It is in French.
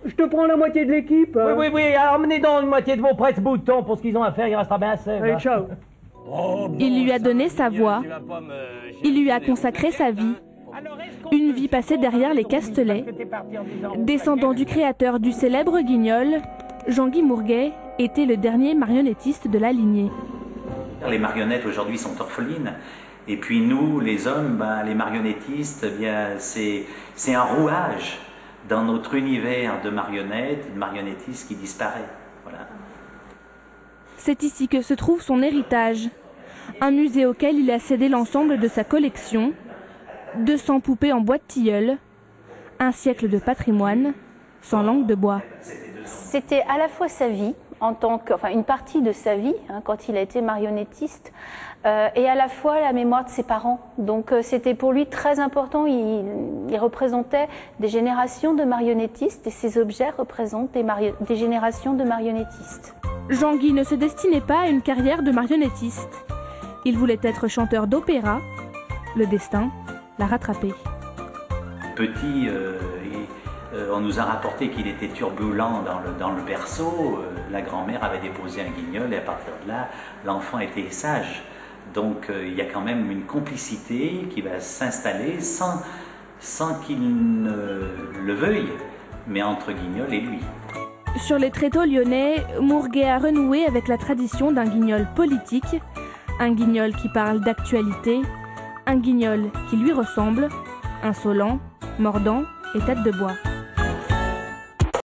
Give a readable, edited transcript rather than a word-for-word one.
je te prends la moitié de l'équipe. Oui, alors emmenez donc une moitié de vos presse-boutons pour ce qu'ils ont à faire, il restera bien assez. Allez, ciao. Il lui a donné sa voix, il lui a consacré sa vie, une vie passée derrière les Castelets. Descendant du créateur du célèbre Guignol, Jean-Guy Mourguet était le dernier marionnettiste de la lignée. Les marionnettes aujourd'hui sont orphelines. Et puis nous, les hommes, les marionnettistes, c'est un rouage dans notre univers de marionnettes, de marionnettistes qui disparaît. Voilà. C'est ici que se trouve son héritage, un musée auquel il a cédé l'ensemble de sa collection, 200 poupées en bois de tilleul, un siècle de patrimoine, sans langue de bois. C'était à la fois sa vie, une partie de sa vie, quand il a été marionnettiste, et à la fois la mémoire de ses parents. Donc c'était pour lui très important, il représentait des générations de marionnettistes et ces objets représentent des générations de marionnettistes. Jean-Guy ne se destinait pas à une carrière de marionnettiste. Il voulait être chanteur d'opéra. Le destin l'a rattrapé. Petit, on nous a rapporté qu'il était turbulent dans le berceau. La grand-mère avait déposé un guignol et à partir de là, l'enfant était sage. Donc il y a quand même une complicité qui va s'installer sans qu'il ne le veuille, mais entre Guignol et lui. Sur les tréteaux lyonnais, Mourguet a renoué avec la tradition d'un guignol politique, un guignol qui parle d'actualité, un guignol qui lui ressemble, insolent, mordant et tête de bois.